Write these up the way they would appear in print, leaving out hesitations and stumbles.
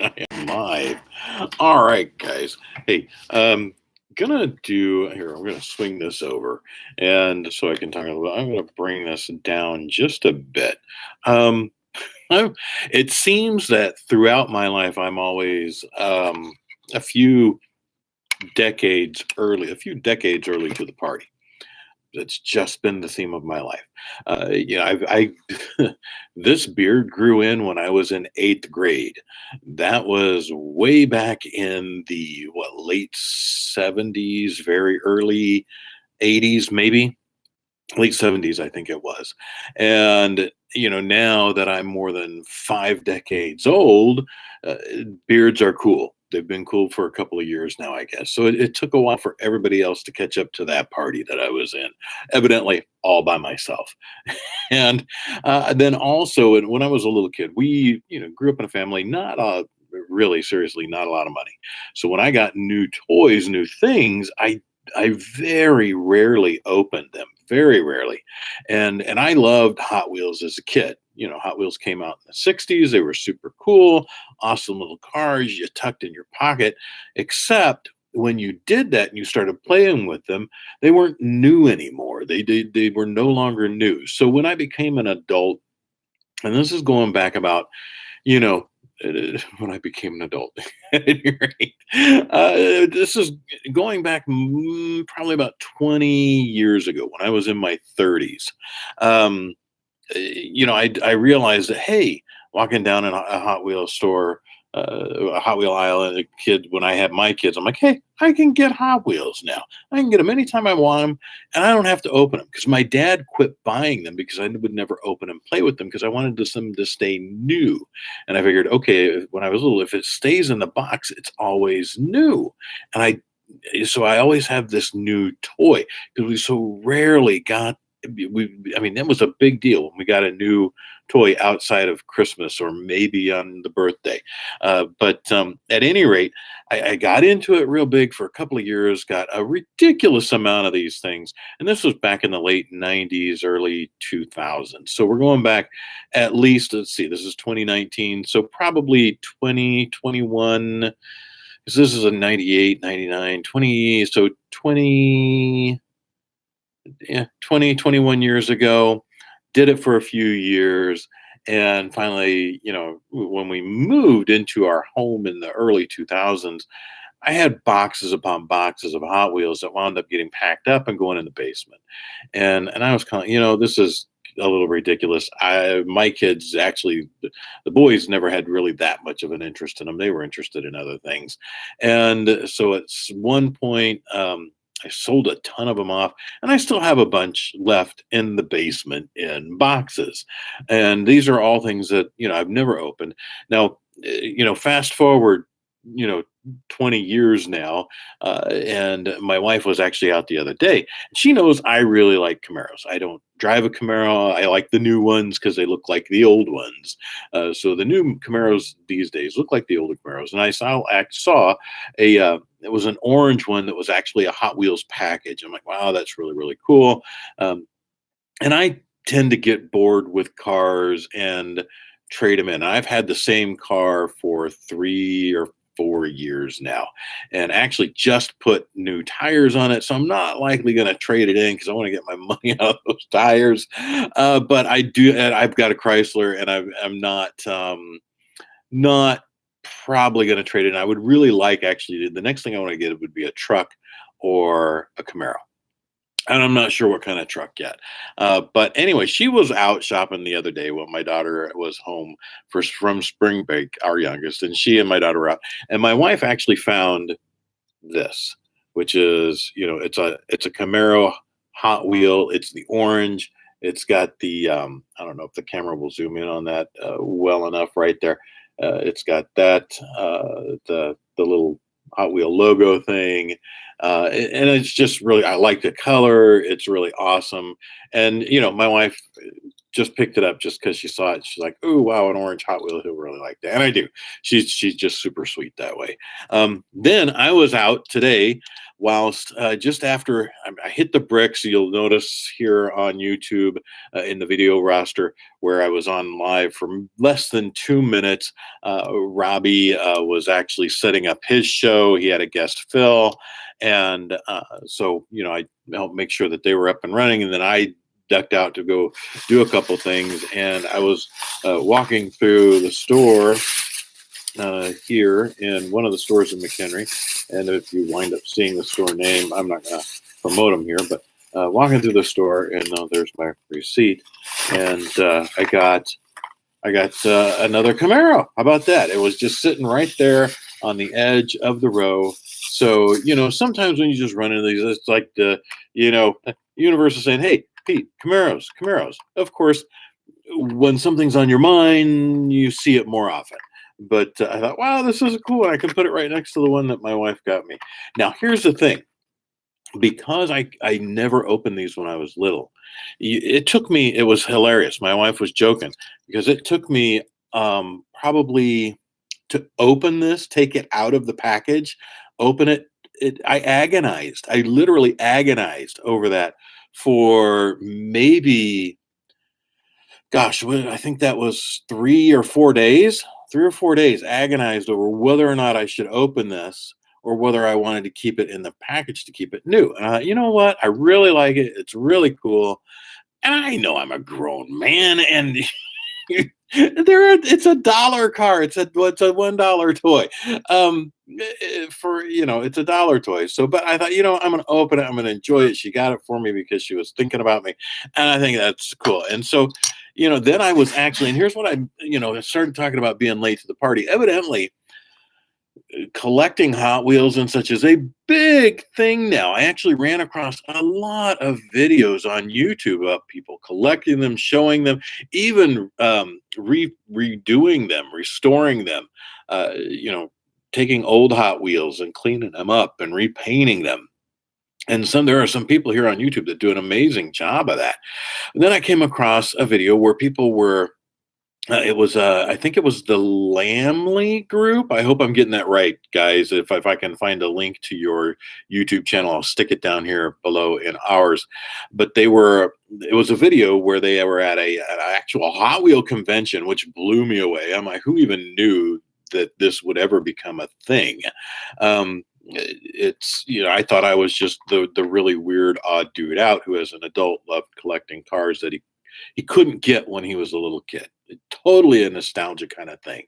I am live. All right, guys. Hey, gonna do here. I'm gonna swing this over, and so I can talk a little bit. I'm gonna bring this down just a bit. Um, I- it seems that throughout my life, I'm always a few a few decades early to the party. It's just been the theme of my life. This beard grew in when I was in eighth grade. That was way back in the late '70s, very early '80s, maybe late '70s, I think it was. And now that I'm more than 5 decades old, uh, beards are cool. They've been cool for a couple of years now, I guess. So it took a while for everybody else to catch up to that party that I was in, evidently all by myself. And then also, when I was a little kid, we grew up in a family not really seriously not a lot of money. So when I got new toys, new things, I very rarely opened them, very rarely. And I loved Hot Wheels as a kid. Hot Wheels came out in the '60s. They were super cool, awesome little cars you tucked in your pocket. Except when you did that and you started playing with them, they weren't new anymore. They were no longer new. So when I became an adult, and this is going back about, you know, when I became an adult. At any rate, this is going back probably about 20 years ago when I was in my 30s. Um, I realized that, hey, walking down in a Hot Wheels store, a Hot Wheel aisle, and a kid, when I had my kids, I'm like, hey, I can get Hot Wheels now. I can get them anytime I want them, and I don't have to open them because my dad quit buying them because I would never open and play with them because I wanted them to stay new. And I figured, okay, when I was little, if it stays in the box, it's always new. And so I always have this new toy because we so rarely got I mean, that was a big deal when we got a new toy outside of Christmas or maybe on the birthday. But at any rate, I got into it real big for a couple of years, got a ridiculous amount of these things. And this was back in the late '90s, early 2000s. So we're going back at least, let's see, this is 2019. So probably 2021, because this is a 98, 99, 20. So 20, yeah, 20, 21 years ago, did it for a few years. And finally, when we moved into our home in the early 2000s, I had boxes upon boxes of Hot Wheels that wound up getting packed up and going in the basement. And I was kind of, this is a little ridiculous. My kids actually, the boys never had really that much of an interest in them. They were interested in other things. And so at one point, I sold a ton of them off, and I still have a bunch left in the basement in boxes. And these are all things that I've never opened. Now, fast forward, you know, 20 years now, and my wife was actually out the other day. She knows I really like Camaros. I don't drive a Camaro. I like the new ones because they look like the old ones. So the new Camaros these days look like the older Camaros. And I saw it was an orange one that was actually a Hot Wheels package. I'm like, wow, that's really, really cool. Um, and I tend to get bored with cars and trade them in. I've had the same car for 3 or 4 years now, and actually just put new tires on it. So I'm not likely going to trade it in because I want to get my money out of those tires. But I do. And I've got a Chrysler, and I'm not probably going to trade it in. I would really like, actually, the next thing I want to get would be a truck or a Camaro, and I'm not sure what kind of truck yet. But anyway, she was out shopping the other day when my daughter was home from spring break, our youngest, and she and my daughter were out. And my wife actually found this, which is, it's a Camaro Hot Wheel. It's the orange. It's got the I don't know if the camera will zoom in on that well enough right there. It's got that the little Hot Wheel logo thing, and it's just really, I like the color. It's really awesome, and my wife just picked it up just because she saw it. She's like, "Oh wow, an orange Hot Wheel. He'll really like that." And I do. She's just super sweet that way. Then I was out today whilst just after I hit the bricks. You'll notice here on YouTube in the video roster where I was on live for less than 2 minutes. Robbie was actually setting up his show. He had a guest Phil, and so I helped make sure that they were up and running, and then I ducked out to go do a couple things. And I was walking through the store here in one of the stores in McHenry. And if you wind up seeing the store name, I'm not going to promote them here, but walking through the store, and there's my receipt. And I got another Camaro. How about that? It was just sitting right there on the edge of the row. So, sometimes when you just run into these, it's like the universe is saying, "Hey, Pete, Camaros, Camaros." Of course, when something's on your mind, you see it more often. But I thought, wow, this is cool. And I can put it right next to the one that my wife got me. Now, here's the thing, because I never opened these when I was little. It took me. It was hilarious. My wife was joking because it took me probably to open this, take it out of the package, open it. I agonized. I literally agonized over that for maybe, gosh, I think that was 3 or 4 days. 3 or 4 days agonized over whether or not I should open this or whether I wanted to keep it in the package to keep it new. And I thought, you know what? I really like it. It's really cool. And I know I'm a grown man, and it's a dollar car. It's a $1 toy. For it's a dollar toy. So, but I thought, I'm gonna open it. I'm gonna enjoy it. She got it for me because she was thinking about me, and I think that's cool. And so, then I was actually, and here's what I started talking about being late to the party. Evidently, collecting Hot Wheels and such is a big thing now. I actually ran across a lot of videos on YouTube of people collecting them, showing them, even redoing them, restoring them. Uh, you know, taking old Hot Wheels and cleaning them up and repainting them. And there are some people here on YouTube that do an amazing job of that. And then I came across a video where people were it was, I think it was the Lamley group. I hope I'm getting that right, guys. If I can find a link to your YouTube channel, I'll stick it down here below in ours. But it was a video where they were at an actual Hot Wheel convention, which blew me away. I'm like, who even knew that this would ever become a thing? I thought I was just the really weird, odd dude out who, as an adult, loved collecting cars that he couldn't get when he was a little kid. Totally a nostalgia kind of thing,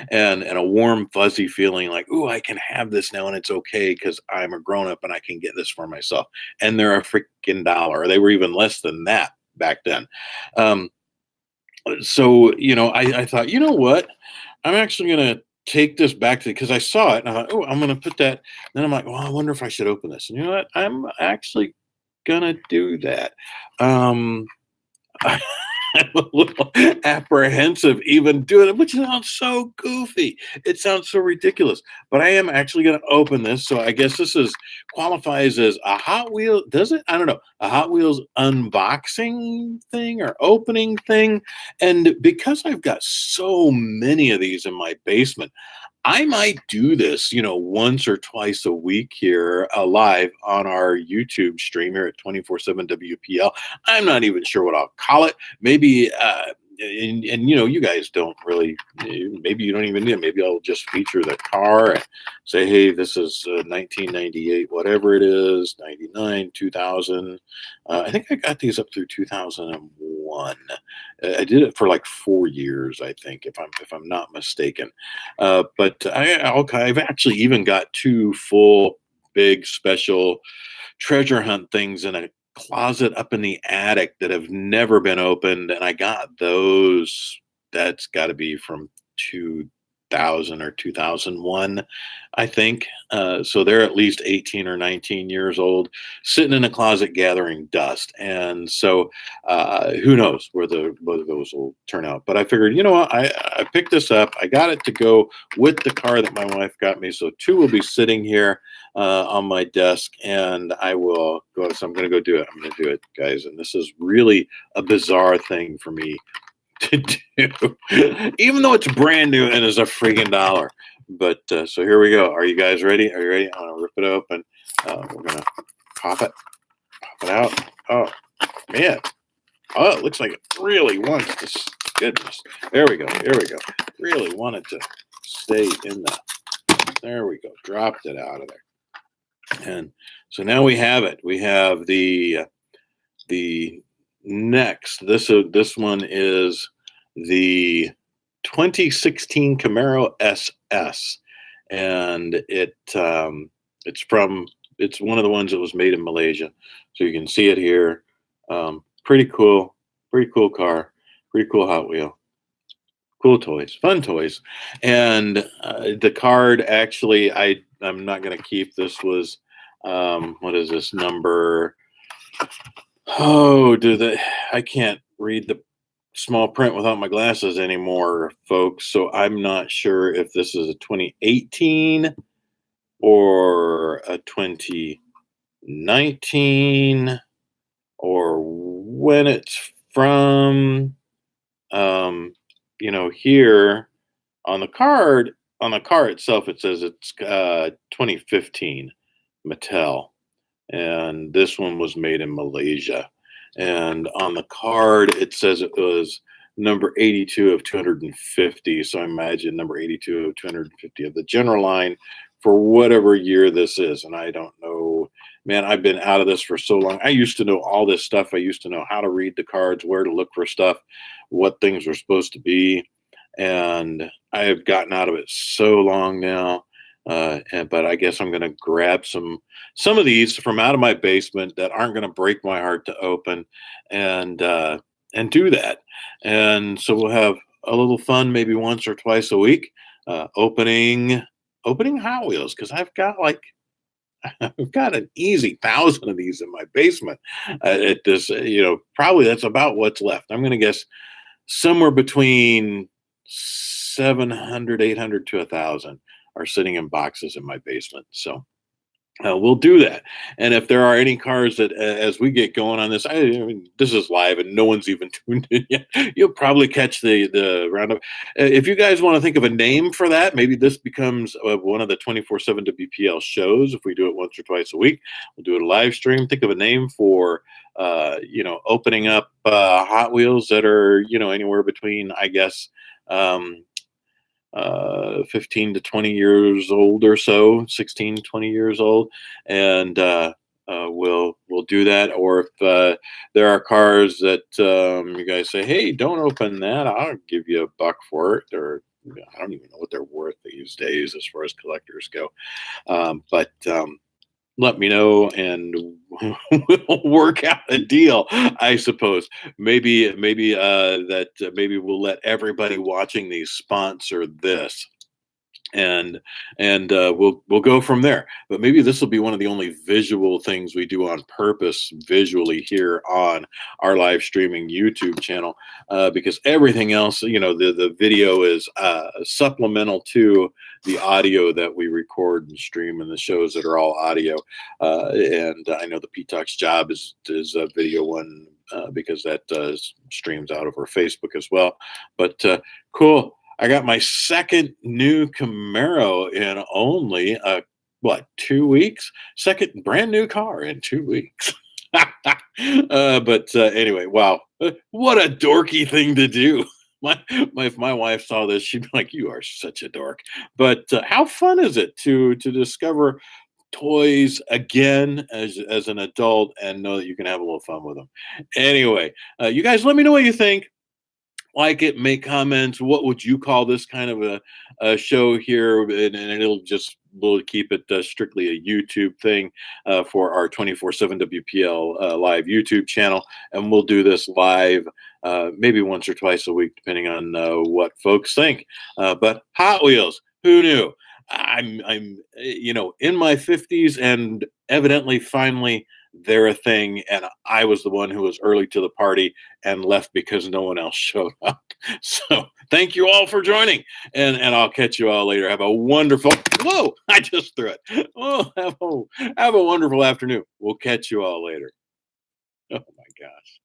and a warm fuzzy feeling like, "Ooh, I can have this now, and it's okay because I'm a grown up and I can get this for myself." And they're a freaking dollar. They were even less than that back then. Um, so I thought, you know what, I'm actually gonna take this back to, because I saw it and I thought, oh, I'm gonna put that. Then I'm like, well, I wonder if I should open this. And you know what? I'm actually gonna do that. Um, I'm a little apprehensive even doing it, which sounds so goofy. It sounds so ridiculous. But I am actually going to open this. So I guess this qualifies as a Hot Wheel. Does it? I don't know. A Hot Wheels unboxing thing or opening thing. And because I've got so many of these in my basement, I might do this, once or twice a week here live on our YouTube stream here at 24/7 WPL. I'm not even sure what I'll call it. Maybe, and you guys don't really, maybe you don't even need it. Maybe I'll just feature the car and say, hey, this is 1998, whatever it is, 99, 2000. I think I got these up through 2001. I did it for like 4 years, I think, if I'm not mistaken. But I've actually even got two full, big, special treasure hunt things in a closet up in the attic that have never been opened, and I got those. That's got to be from 2000 or 2001, I think. So they're at least 18 or 19 years old, sitting in a closet gathering dust. And so who knows whether those will turn out. But I figured, you know what, I picked this up. I got it to go with the car that my wife got me. So two will be sitting here on my desk, and I will go. So I'm going to go do it. I'm going to do it, guys. And this is really a bizarre thing for me to do, even though it's brand new and is a freaking dollar. But so here we go. Are you guys ready? Are you ready? I'm gonna rip it open. We're gonna pop it out. Oh man! Oh, it looks like it really wants to. Goodness, there we go. Here we go. Really wanted to stay in the. There we go. Dropped it out of there. And so now we have it. We have the next. This one is the 2016 Camaro SS, and it's one of the ones that was made in Malaysia. So you can see it here. Pretty cool, car, pretty cool Hot Wheel. Cool toys, fun toys. And the card, actually, I'm not going to keep. This was what is this number? Oh, I can't read the small print without my glasses anymore, folks. So I'm not sure if this is a 2018 or a 2019 or when it's from. Here on the card, on the car itself, it says it's 2015 Mattel, and this one was made in Malaysia. And on the card, it says it was number 82 of 250. So I imagine number 82 of 250 of the general line for whatever year this is. And I don't know, man, I've been out of this for so long. I used to know all this stuff. I used to know how to read the cards, where to look for stuff, what things were supposed to be. And I have gotten out of it so long now. But I guess I'm going to grab some of these from out of my basement that aren't going to break my heart to open, and do that. And so we'll have a little fun, maybe once or twice a week, opening Hot Wheels, because I've got an easy 1,000 of these in my basement. At this, probably that's about what's left. I'm going to guess somewhere between 700, 800 to 1,000 are sitting in boxes in my basement. So we'll do that. And if there are any cars that, as we get going on this, I mean, this is live and no one's even tuned in yet. You'll probably catch the roundup. If you guys want to think of a name for that, maybe this becomes one of the 24/7 WPL shows. If we do it once or twice a week, we'll do it a live stream. Think of a name for, opening up Hot Wheels that are, anywhere between, I guess, 15 to 20 years old or so, 16, 20 years old. And we'll do that. Or if there are cars that you guys say, hey, don't open that, I'll give you $1 for it. Or I don't even know what they're worth these days as far as collectors go. But let me know, and we'll work out a deal, I suppose. Maybe maybe we'll let everybody watching these sponsor this, and we'll go from there. But maybe this will be one of the only visual things we do on purpose visually here on our live streaming YouTube channel, because everything else, the video is supplemental to the audio that we record and stream, and the shows that are all audio. And I know the P Talks job is a video one, because that streams out over Facebook as well. But cool. I got my second new Camaro in only 2 weeks. Second brand new car in 2 weeks. But anyway, wow, what a dorky thing to do. If my wife saw this, she'd be like, "You are such a dork." But how fun is it to discover toys again as an adult and know that you can have a little fun with them? Anyway, you guys, let me know what you think. Like it, make comments. What would you call this kind of a show here? And we'll keep it strictly a YouTube thing for our 24/7 WPL live YouTube channel, and we'll do this live maybe once or twice a week, depending on what folks think. But Hot Wheels, who knew? I'm in my 50s, and evidently, finally, they're a thing. And I was the one who was early to the party and left because no one else showed up. So thank you all for joining, and I'll catch you all later. Have a wonderful. Whoa! I just threw it. Oh, have a wonderful afternoon. We'll catch you all later. Oh my gosh.